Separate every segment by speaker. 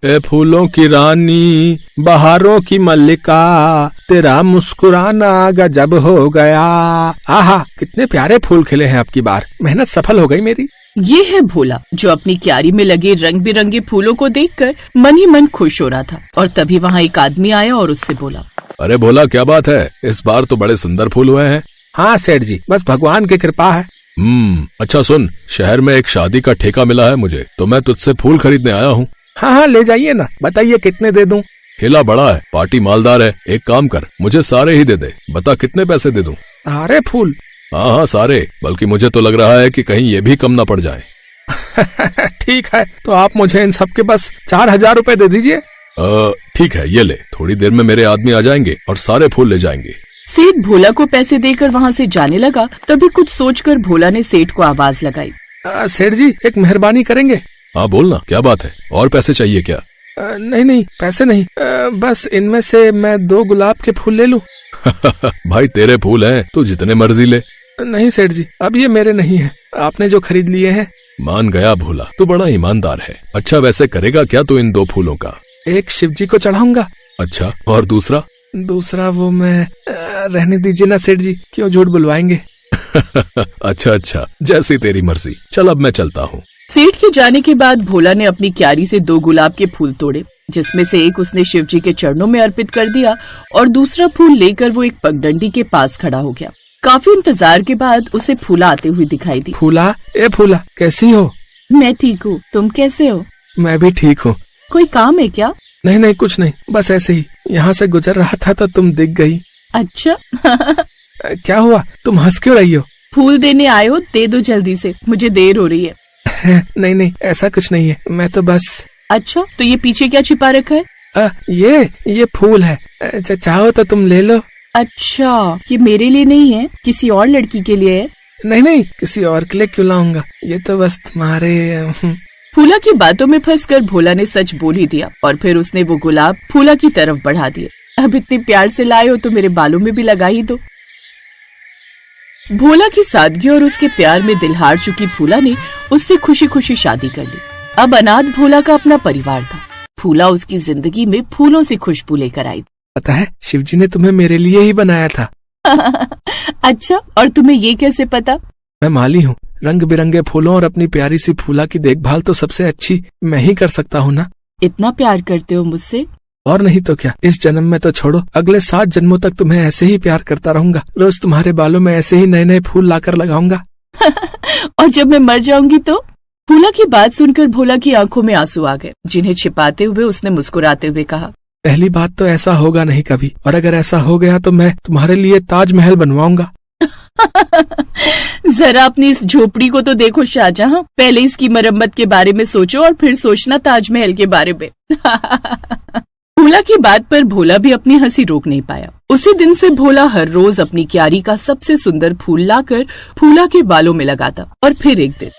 Speaker 1: ए फूलों की रानी, बहारों की मल्लिका, तेरा मुस्कुराना गजब हो गया। आहा, कितने प्यारे फूल खिले हैं अब की बार, मेहनत सफल हो गई मेरी।
Speaker 2: ये है भोला, जो अपनी क्यारी में लगे रंग बिरंगे फूलों को देखकर मन ही मन खुश हो रहा था। और तभी वहाँ एक आदमी आया और उससे बोला,
Speaker 1: अरे भोला, क्या बात है, इस बार तो बड़े सुंदर फूल हुए हैं। हाँ सेठ जी, बस भगवान की कृपा है। अच्छा सुन, शहर में एक शादी का ठेका मिला है मुझे, तो मैं तुझसे फूल खरीदने आया हूँ। हाँ, ले जाइए ना, बताइए कितने दे दूं? ठेला बड़ा है, पार्टी मालदार है, एक काम कर, मुझे सारे ही दे दे, बता कितने पैसे दे दूं? सारे फूल? हाँ सारे, बल्कि मुझे तो लग रहा है कि कहीं ये भी कम ना पड़ जाए। ठीक है, तो आप मुझे इन सब के बस 4,000 रुपए दे दीजिए। ठीक है, ये ले, थोड़ी देर में मेरे आदमी आ जाएंगे और सारे फूल ले जाएंगे।
Speaker 2: सेठ भोला को पैसे देकर वहाँ से जाने लगा। तभी कुछ सोचकर भोला ने सेठ को आवाज लगाई,
Speaker 1: सेठ जी, एक मेहरबानी करेंगे? हाँ बोलना, क्या बात है, और पैसे चाहिए क्या? नहीं पैसे नहीं, बस इनमें से मैं 2 गुलाब के फूल ले लूं। भाई तेरे फूल हैं, तू जितने मर्जी ले। नहीं सेठ जी, अब ये मेरे नहीं है, आपने जो खरीद लिए हैं। मान गया भोला, तू बड़ा ईमानदार है। अच्छा वैसे करेगा क्या तू इन 2 फूलों का? एक शिव जी को चढ़ाऊंगा। अच्छा, और दूसरा? दूसरा वो मैं रहने दीजिए ना सेठ जी, क्यों झूठ बुलवाएंगे। अच्छा, जैसी तेरी मर्जी, चल अब मैं चलता हूँ।
Speaker 2: सेठ के जाने के बाद भोला ने अपनी क्यारी से 2 गुलाब के फूल तोड़े, जिसमें से एक उसने शिव जी के चरणों में अर्पित कर दिया और दूसरा फूल लेकर वो एक पगडंडी के पास खड़ा हो गया। काफी इंतजार के बाद उसे फूला आते हुए दिखाई दी।
Speaker 1: फूला, ए फूला, कैसी हो?
Speaker 2: मैं ठीक हूँ, तुम कैसे हो?
Speaker 1: मैं भी ठीक हूँ।
Speaker 2: कोई काम है क्या?
Speaker 1: नहीं, कुछ नहीं, बस ऐसे ही, यहाँ से गुजर रहा था तो तुम दिख गई।
Speaker 2: अच्छा।
Speaker 1: क्या हुआ, तुम हंस क्यों रही हो?
Speaker 2: फूल देने आए हो, दे दो जल्दी से, मुझे देर हो रही है।
Speaker 1: नहीं, ऐसा कुछ नहीं है, मैं तो बस।
Speaker 2: अच्छा, तो ये पीछे क्या छिपा रखा है?
Speaker 1: ये फूल है, चाहो तो तुम ले लो।
Speaker 2: अच्छा, ये मेरे लिए नहीं है, किसी और लड़की के लिए है?
Speaker 1: नहीं, किसी और के लिए क्यों लाऊंगा, ये तो बस तुम्हारे।
Speaker 2: फूला की बातों में फंसकर भोला ने सच बोल ही दिया और फिर उसने वो गुलाब फूला की तरफ बढ़ा दिए। अब इतने प्यार से लाए हो तो मेरे बालों में भी लगा ही दो। भोला की सादगी और उसके प्यार में दिल हार चुकी फूला ने उससे खुशी खुशी शादी कर ली। अब अनाथ भोला का अपना परिवार था। फूला उसकी जिंदगी में फूलों से खुशबू लेकर आई।
Speaker 1: पता है, शिवजी ने तुम्हें मेरे लिए ही बनाया था।
Speaker 2: अच्छा, और तुम्हें ये कैसे पता?
Speaker 1: मैं माली हूँ, रंग बिरंगे फूलों और अपनी प्यारी सी फूला की देखभाल तो सबसे अच्छी मैं ही कर सकता हूँ ना।
Speaker 2: इतना प्यार करते हो मुझसे?
Speaker 1: और नहीं तो क्या, इस जन्म में तो छोड़ो, अगले 7 जन्मों तक तुम्हें ऐसे ही प्यार करता रहूंगा। रोज तुम्हारे बालों में ऐसे ही नए फूल लाकर लगाऊंगा।
Speaker 2: और जब मैं मर जाऊंगी तो? फूला की बात सुनकर भोला की आंखों में आंसू आ गए, जिन्हें छिपाते हुए उसने मुस्कुराते हुए कहा,
Speaker 1: पहली बात तो ऐसा होगा नहीं कभी, और अगर ऐसा हो गया तो मैं तुम्हारे लिए ताजमहल बनवाऊंगा।
Speaker 2: जरा अपनी इस झोपड़ी को तो देखो शाहजहां, पहले इसकी मरम्मत के बारे में सोचो और फिर सोचना ताजमहल के बारे में। फूला की बात पर भोला भी अपनी हंसी रोक नहीं पाया। उसी दिन से भोला हर रोज अपनी क्यारी का सबसे सुंदर फूल लाकर फूला के बालों में लगाता। और फिर एक दिन,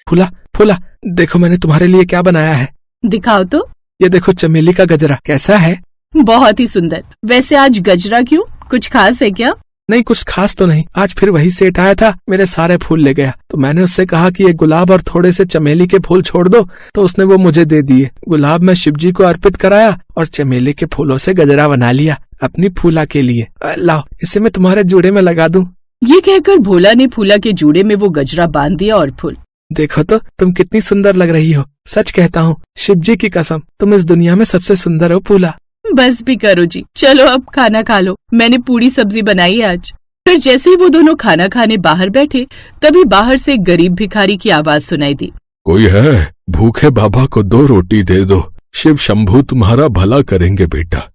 Speaker 2: फूला, देखो मैंने तुम्हारे लिए क्या बनाया है। दिखाओ तो।
Speaker 1: ये देखो चमेली का गजरा, कैसा है?
Speaker 2: बहुत ही सुंदर। वैसे आज गजरा क्यों, कुछ खास है क्या?
Speaker 1: नहीं, कुछ खास तो नहीं, आज फिर वही सेठ आया था, मेरे सारे फूल ले गया। तो मैंने उससे कहा कि ये गुलाब और थोड़े से चमेली के फूल छोड़ दो, तो उसने वो मुझे दे दिए। गुलाब मैं शिवजी को अर्पित कराया और चमेली के फूलों से गजरा बना लिया अपनी फूला के लिए। लाओ, इसे मैं तुम्हारे जूड़े में लगा दूं।
Speaker 2: ये कहकर भोला ने फूला के जूड़े में वो गजरा बांध दिया और फूल।
Speaker 1: देखो तो, तुम कितनी सुंदर लग रही हो। सच कहता हूँ, शिवजी की कसम, तुम इस दुनिया में सबसे सुंदर हो फूला।
Speaker 2: बस भी करो जी, चलो अब खाना खा लो, मैंने पूरी सब्जी बनाई है आज। फिर जैसे ही वो दोनों खाना खाने बाहर बैठे, तभी बाहर से एक गरीब भिखारी की आवाज सुनाई दी।
Speaker 1: कोई है? भूखे बाबा को 2 रोटी दे दो, शिव शंभू तुम्हारा भला करेंगे बेटा।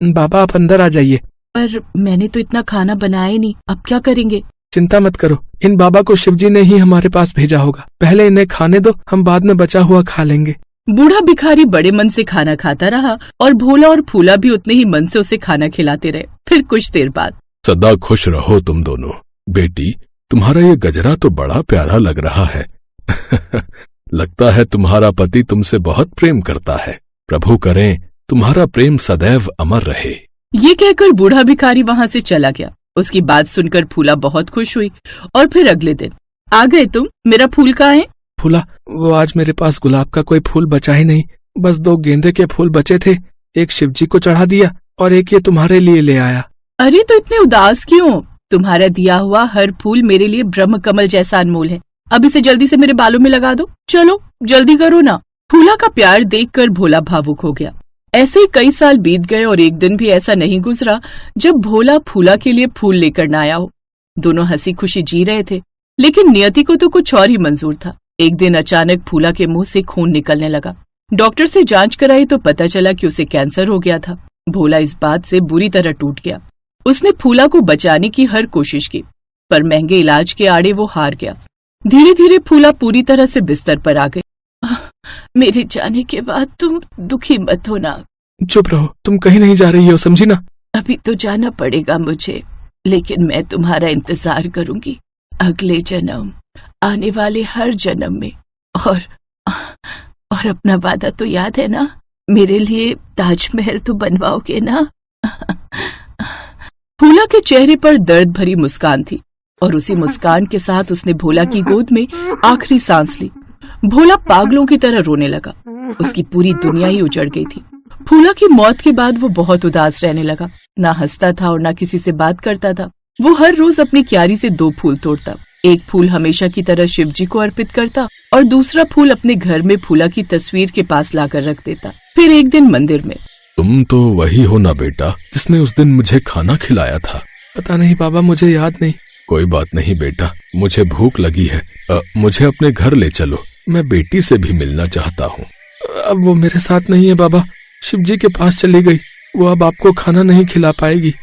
Speaker 1: बाबा आप अंदर आ जाइए।
Speaker 2: पर मैंने तो इतना खाना बनाया ही नहीं, अब क्या करेंगे?
Speaker 1: चिंता मत करो, इन बाबा को शिवजी ने ही हमारे पास भेजा होगा। पहले इन्हें खाने दो, हम बाद में बचा हुआ खा लेंगे।
Speaker 2: बूढ़ा भिखारी बड़े मन से खाना खाता रहा और भोला और फूला भी उतने ही मन से उसे खाना खिलाते रहे। फिर कुछ देर बाद,
Speaker 1: सदा खुश रहो तुम दोनों। बेटी, तुम्हारा ये गजरा तो बड़ा प्यारा लग रहा है। लगता है तुम्हारा पति तुमसे बहुत प्रेम करता है। प्रभु करें तुम्हारा प्रेम सदैव अमर रहे।
Speaker 2: ये कहकर बूढ़ा भिखारी वहाँ से चला गया। उसकी बात सुनकर फूला बहुत खुश हुई। और फिर अगले दिन, आ गए तुम, मेरा फूल कहाँ है?
Speaker 1: फूला, वो आज मेरे पास गुलाब का कोई फूल बचा ही नहीं, बस 2 गेंदे के फूल बचे थे, एक शिवजी को चढ़ा दिया और एक ये तुम्हारे लिए ले आया।
Speaker 2: अरे तो इतने उदास क्यों? तुम्हारा दिया हुआ हर फूल मेरे लिए ब्रह्म कमल जैसा अनमोल है। अब इसे जल्दी से मेरे बालों में लगा दो। चलो जल्दी करो ना। फूला का प्यार देखकर भोला भावुक हो गया। ऐसे ही कई साल बीत गए और एक दिन भी ऐसा नहीं गुजरा जब भोला फूला के लिए फूल लेकर न आया हो। दोनों हंसी खुशी जी रहे थे, लेकिन नियति को तो कुछ और ही मंजूर था। एक दिन अचानक फूला के मुंह से खून निकलने लगा। डॉक्टर से जांच कराई तो पता चला कि उसे कैंसर हो गया था। भोला इस बात से बुरी तरह टूट गया। उसने फूला को बचाने की हर कोशिश की, पर महंगे इलाज के आड़े वो हार गया। धीरे धीरे फूला पूरी तरह से बिस्तर पर आ गई। मेरे जाने के बाद तुम दुखी मत होना।
Speaker 1: चुप रहो, तुम कहीं नहीं जा रही हो, समझी ना।
Speaker 2: अभी तो जाना पड़ेगा मुझे, लेकिन मैं तुम्हारा इंतजार करूंगी अगले जन्म, आने वाले हर जन्म में। और अपना वादा तो याद है ना? मेरे लिए ताजमहल तो बनवाओगे ना? फूला के चेहरे पर दर्द भरी मुस्कान थी और उसी मुस्कान के साथ उसने भोला की गोद में आखिरी सांस ली। भोला पागलों की तरह रोने लगा। उसकी पूरी दुनिया ही उजड़ गई थी। फूला की मौत के बाद वो बहुत उदास रहने लगा। ना हंसता था और ना किसी से बात करता था। वो हर रोज अपनी क्यारी से 2 फूल तोड़ता। एक फूल हमेशा की तरह शिवजी को अर्पित करता और दूसरा फूल अपने घर में फूला की तस्वीर के पास लाकर रख देता। फिर एक दिन मंदिर में,
Speaker 1: तुम तो वही हो ना बेटा जिसने उस दिन मुझे खाना खिलाया था? पता नहीं बाबा, मुझे याद नहीं। कोई बात नहीं बेटा, मुझे भूख लगी है, मुझे अपने घर ले चलो, मैं बेटी से भी मिलना चाहता हूँ। अब वो मेरे साथ नहीं है बाबा, शिवजी के पास चली गई। वो अब आपको खाना नहीं खिला पाएगी।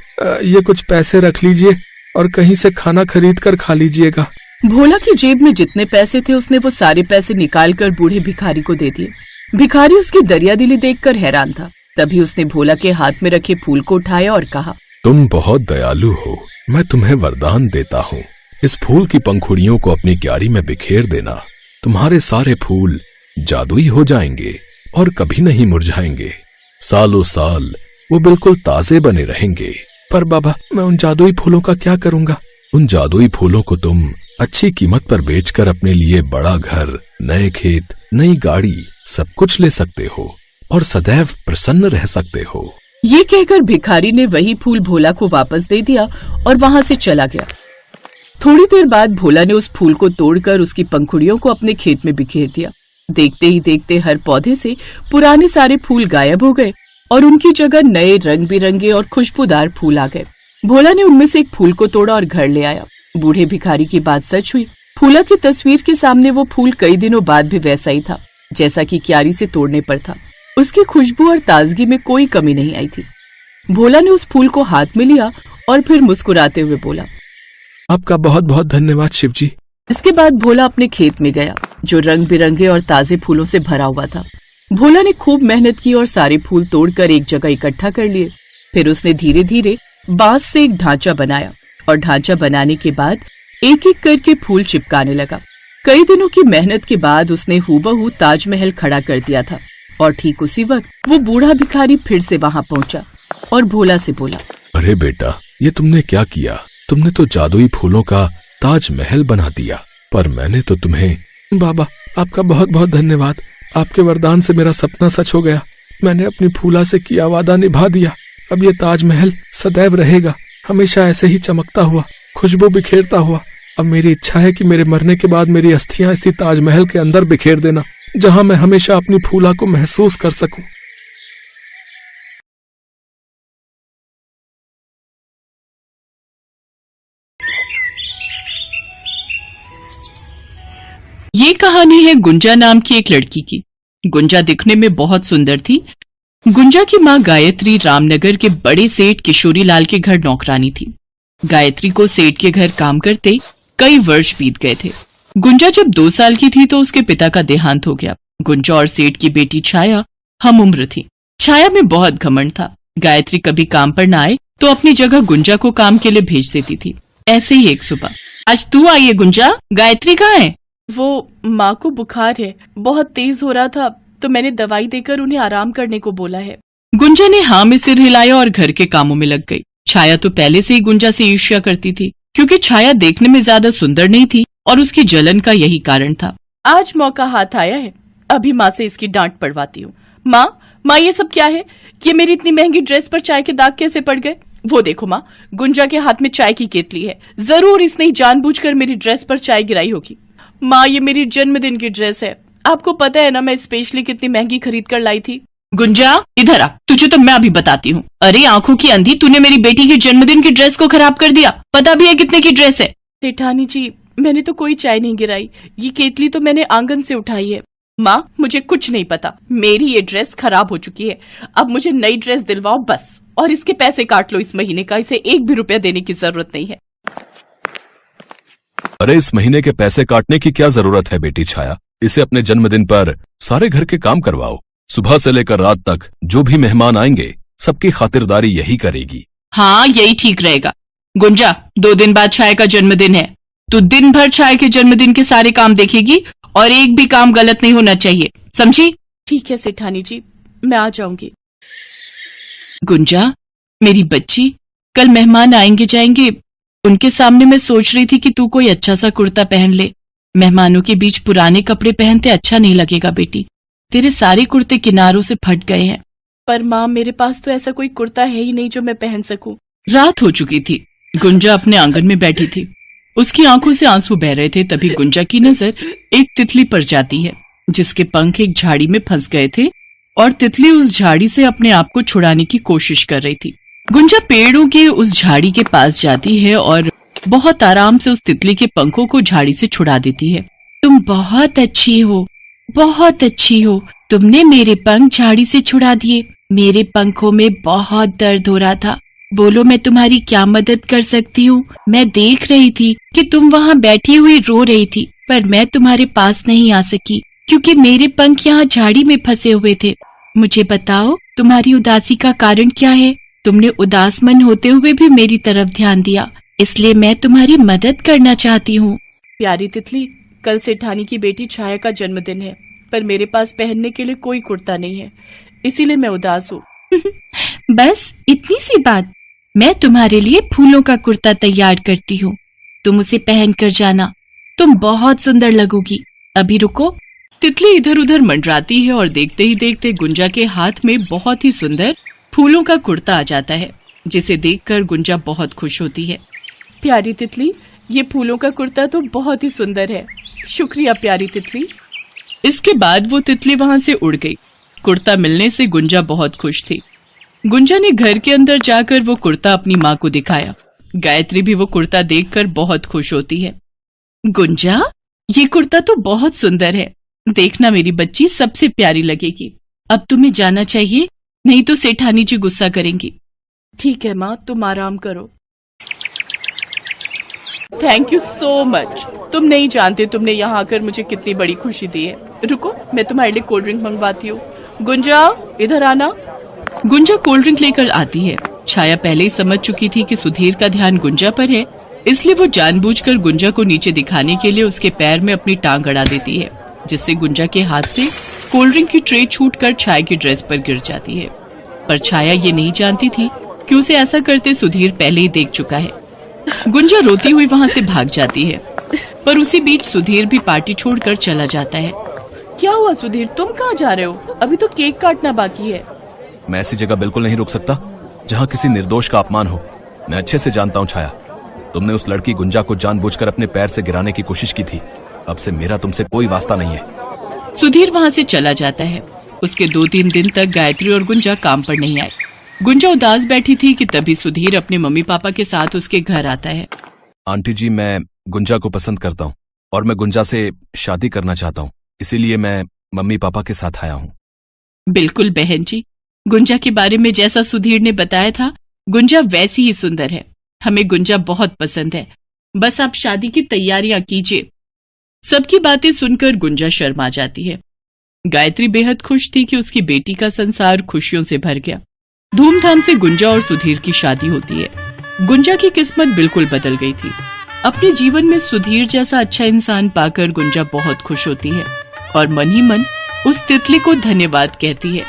Speaker 1: ये कुछ पैसे रख लीजिए और कहीं से खाना खरीद कर खा लीजिएगा।
Speaker 2: भोला की जेब में जितने पैसे थे उसने वो सारे पैसे निकाल कर बूढ़े भिखारी को दे दिए। भिखारी उसकी दरियादिली देखकर हैरान था। तभी उसने भोला के हाथ में रखे फूल को उठाया और कहा,
Speaker 1: तुम बहुत दयालु हो, मैं तुम्हें वरदान देता हूँ। इस फूल की पंखुड़ियों को अपनी क्यारी में बिखेर देना। तुम्हारे सारे फूल जादुई हो जाएंगे और कभी नहीं मुरझाएंगे। सालों साल वो बिल्कुल ताजे बने रहेंगे। पर बाबा, मैं उन जादुई फूलों का क्या करूंगा? उन जादुई फूलों को तुम अच्छी कीमत पर बेचकर अपने लिए बड़ा घर, नए खेत, नई गाड़ी, सब कुछ ले सकते हो और सदैव प्रसन्न रह सकते हो।
Speaker 2: ये कहकर भिखारी ने वही फूल भोला को वापस दे दिया और वहाँ से चला गया। थोड़ी देर बाद भोला ने उस फूल को तोड़कर उसकी पंखुड़ियों को अपने खेत में बिखेर दिया। देखते ही देखते हर पौधे से पुराने सारे फूल गायब हो गए और उनकी जगह नए रंग बिरंगे और खुशबूदार फूल आ गए। भोला ने उनमें से एक फूल को तोड़ा और घर ले आया। बूढ़े भिखारी की बात सच हुई। फूला की तस्वीर के सामने वो फूल कई दिनों बाद भी वैसा ही था जैसा कि क्यारी से तोड़ने पर था। उसकी खुशबू और ताजगी में कोई कमी नहीं आई थी। भोला ने उस फूल को हाथ में लिया और फिर मुस्कुराते हुए बोला,
Speaker 1: आपका बहुत बहुत धन्यवाद शिवजी।
Speaker 2: इसके बाद भोला अपने खेत में गया जो रंग बिरंगे और ताजे फूलों से भरा हुआ था। भोला ने खूब मेहनत की और सारे फूल तोड़कर एक जगह इकट्ठा कर लिए। फिर उसने धीरे धीरे बांस से एक ढांचा बनाया और ढांचा बनाने के बाद एक एक करके फूल चिपकाने लगा। कई दिनों की मेहनत के बाद उसने हूबहू ताजमहल खड़ा कर दिया था और ठीक उसी वक्त वो बूढ़ा भिखारी फिर से वहाँ पहुँचा और भोला से बोला,
Speaker 1: अरे बेटा, ये तुमने क्या किया? तुमने तो जादुई फूलों का ताजमहल बना दिया। पर मैंने तो तुम्हें। बाबा, आपका बहुत बहुत धन्यवाद। आपके वरदान से मेरा सपना सच हो गया। मैंने अपनी फूला से किया वादा निभा दिया। अब ये ताजमहल सदैव रहेगा, हमेशा ऐसे ही चमकता हुआ, खुशबू बिखेरता हुआ। अब मेरी इच्छा है कि मेरे मरने के बाद मेरी अस्थियां इसी ताजमहल के अंदर बिखेर देना, जहां मैं हमेशा अपनी फूला को महसूस कर सकूं।
Speaker 2: ये कहानी है गुंजा नाम की एक लड़की की। गुंजा दिखने में बहुत सुंदर थी। गुंजा की माँ गायत्री रामनगर के बड़े सेठ किशोरी लाल के घर नौकरानी थी। गायत्री को सेठ के घर काम करते कई वर्ष बीत गए थे। गुंजा जब 2 साल की थी तो उसके पिता का देहांत हो गया। गुंजा और सेठ की बेटी छाया हम उम्र थी। छाया में बहुत घमंड था। गायत्री कभी काम पर न आए तो अपनी जगह गुंजा को काम के लिए भेज देती थी। ऐसे ही एक सुबह, आज तू आई है गुंजा, गायत्री कहाँ है?
Speaker 3: वो माँ को बुखार है, बहुत तेज हो रहा था तो मैंने दवाई देकर उन्हें आराम करने को बोला है।
Speaker 2: गुंजा ने हाँ में सिर हिलाया और घर के कामों में लग गई। छाया तो पहले से ही गुंजा से ईर्ष्या करती थी क्योंकि छाया देखने में ज्यादा सुंदर नहीं थी और उसकी जलन का यही कारण था।
Speaker 3: आज मौका हाथ आया है, अभी माँ से इसकी डांट पड़वाती हूँ। माँ ये सब क्या है? ये मेरी इतनी महंगी ड्रेस पर चाय के दाग कैसे पड़ गए? वो देखो माँ, गुंजा के हाथ में चाय की केतली है। जरूर इसने ही जानबूझकर मेरी ड्रेस पर चाय गिराई होगी। माँ ये मेरी जन्मदिन की ड्रेस है, आपको पता है ना मैं स्पेशली कितनी महंगी खरीद कर लाई थी। गुंजा इधर आ, तुझे तो मैं अभी बताती हूँ। अरे आंखों की अंधी, तूने मेरी बेटी के जन्मदिन की ड्रेस को खराब कर दिया। पता भी है कितने की ड्रेस है? सेठानी जी मैंने तो कोई चाय नहीं गिराई, ये केतली तो मैंने आंगन से उठाई है। माँ मुझे कुछ नहीं पता, मेरी ये ड्रेस खराब हो चुकी है, अब मुझे नई ड्रेस दिलवाओ बस, और इसके पैसे काट लो इस महीने का, इसे 1 भी रुपया देने की जरूरत नहीं है।
Speaker 1: अरे इस महीने के पैसे काटने की क्या जरूरत है बेटी छाया, इसे अपने जन्मदिन पर सारे घर के काम करवाओ। सुबह से लेकर रात तक जो भी मेहमान आएंगे सबकी खातिरदारी यही करेगी।
Speaker 3: हाँ यही ठीक रहेगा। गुंजा 2 दिन बाद छाया का जन्मदिन है, तू दिन भर छाया के जन्मदिन के सारे काम देखेगी और एक भी काम गलत नहीं होना चाहिए, समझी? ठीक है सेठानी जी, मैं आ जाऊंगी। गुंजा मेरी बच्ची, कल मेहमान आएंगे जाएंगे, उनके सामने मैं सोच रही थी कि तू कोई अच्छा सा कुर्ता पहन ले। मेहमानों के बीच पुराने कपड़े पहनते अच्छा नहीं लगेगा बेटी, तेरे सारे कुर्ते किनारों से फट गए हैं। पर माँ मेरे पास तो ऐसा कोई कुर्ता है ही नहीं जो मैं पहन सकूं। रात हो चुकी थी, गुंजा अपने आंगन में बैठी थी, उसकी आंखों से आंसू बह रहे थे। तभी गुंजा की नजर एक तितली पर जाती है जिसके पंख एक झाड़ी में फंस गए थे और तितली उस झाड़ी से अपने आप को छुड़ाने की कोशिश कर रही थी। गुंजा पेड़ों के उस झाड़ी के पास जाती है और बहुत आराम से उस तितली के पंखों को झाड़ी से छुड़ा देती है। तुम बहुत अच्छी हो, बहुत अच्छी हो, तुमने मेरे पंख झाड़ी से छुड़ा दिए। मेरे पंखों में बहुत दर्द हो रहा था, बोलो मैं तुम्हारी क्या मदद कर सकती हूँ? मैं देख रही थी कि तुम वहाँ बैठी हुई रो रही थी, पर मैं तुम्हारे पास नहीं आ सकी क्योंकि मेरे पंख यहाँ झाड़ी में फंसे हुए थे। मुझे बताओ तुम्हारी उदासी का कारण क्या है? तुमने उदास मन होते हुए भी मेरी तरफ ध्यान दिया, इसलिए मैं तुम्हारी मदद करना चाहती हूँ। प्यारी तितली, कल सेठानी की बेटी छाया का जन्मदिन है, पर मेरे पास पहनने के लिए कोई कुर्ता नहीं है, इसीलिए मैं उदास हूँ। बस इतनी सी बात? मैं तुम्हारे लिए फूलों का कुर्ता तैयार करती हूँ, तुम उसे पहन कर जाना, तुम बहुत सुंदर लगोगी। अभी रुको। तितली इधर उधर मंडराती है और देखते ही देखते गुंजा के हाथ में बहुत ही सुंदर फूलों का कुर्ता आ जाता है, जिसे देखकर गुंजा बहुत खुश होती है। प्यारी तितली, ये फूलों का कुर्ता तो बहुत ही सुंदर है, शुक्रिया प्यारी तितली। इसके बाद वो तितली वहां से उड़ गई। कुर्ता मिलने से गुंजा बहुत खुश थी। गुंजा ने घर के अंदर जाकर वो कुर्ता अपनी माँ को दिखाया। गायत्री भी वो कुर्ता देखकर बहुत खुश होती है। गुंजा, ये कुर्ता तो बहुत सुंदर है, देखना मेरी बच्ची सबसे प्यारी लगेगी। अब तुम्हें जाना चाहिए, नहीं तो सेठानी जी गुस्सा करेंगी। ठीक है माँ, तुम आराम करो। थैंक यू सो मच, तुम नहीं जानते तुमने यहाँ आकर मुझे कितनी बड़ी खुशी दी है। रुको, मैं तुम्हारे लिए कोल्ड ड्रिंक मंगवाती हूँ। गुंजा इधर आना। गुंजा कोल्ड ड्रिंक लेकर आती है। छाया पहले ही समझ चुकी थी कि सुधीर का ध्यान गुंजा पर है, इसलिए वो जानबूझकर गुंजा को नीचे दिखाने के लिए उसके पैर में अपनी टांग अड़ा देती है, जिससे गुंजा के हाथ से कोल्ड ड्रिंक की ट्रे छूटकर छाया की ड्रेस पर गिर जाती है। पर छाया ये नहीं जानती थी कि उसे ऐसा करते सुधीर पहले ही देख चुका है। गुंजा रोती हुई वहाँ से भाग जाती है, पर उसी बीच सुधीर भी पार्टी छोड़कर चला जाता है। क्या हुआ सुधीर, तुम कहाँ जा रहे हो? अभी तो केक काटना बाकी है।
Speaker 1: मैं ऐसी जगह बिल्कुल नहीं रुक सकता जहाँ किसी निर्दोष का अपमान हो। मैं अच्छे से जानता हूँ छाया, तुमने उस लड़की गुंजा को जानबूझकर अपने पैर से गिराने की कोशिश की थी। अब से मेरा तुमसे कोई वास्ता नहीं है।
Speaker 3: सुधीर वहाँ से चला जाता है। उसके 2-3 दिन तक गायत्री और गुंजा काम पर नहीं आए। गुंजा उदास बैठी थी कि तभी सुधीर अपने मम्मी पापा के साथ उसके घर आता है।
Speaker 1: आंटी जी, मैं गुंजा को पसंद करता हूँ और मैं गुंजा से शादी करना चाहता हूँ, इसीलिए मैं मम्मी पापा के साथ आया हूँ।
Speaker 3: बिल्कुल बहन जी, गुंजा के बारे में जैसा सुधीर ने बताया था, गुंजा वैसी ही सुंदर है। हमें गुंजा बहुत पसंद है, बस आप शादी की तैयारियां कीजिए। सबकी बातें सुनकर गुंजा शर्मा जाती है। गायत्री बेहद खुश थी कि उसकी बेटी का संसार खुशियों से भर गया। धूमधाम से गुंजा और सुधीर की शादी होती है। गुंजा की किस्मत बिल्कुल बदल गई थी। अपने जीवन में सुधीर जैसा अच्छा इंसान पाकर गुंजा बहुत खुश होती है और मन ही मन उस तितली को धन्यवाद कहती है।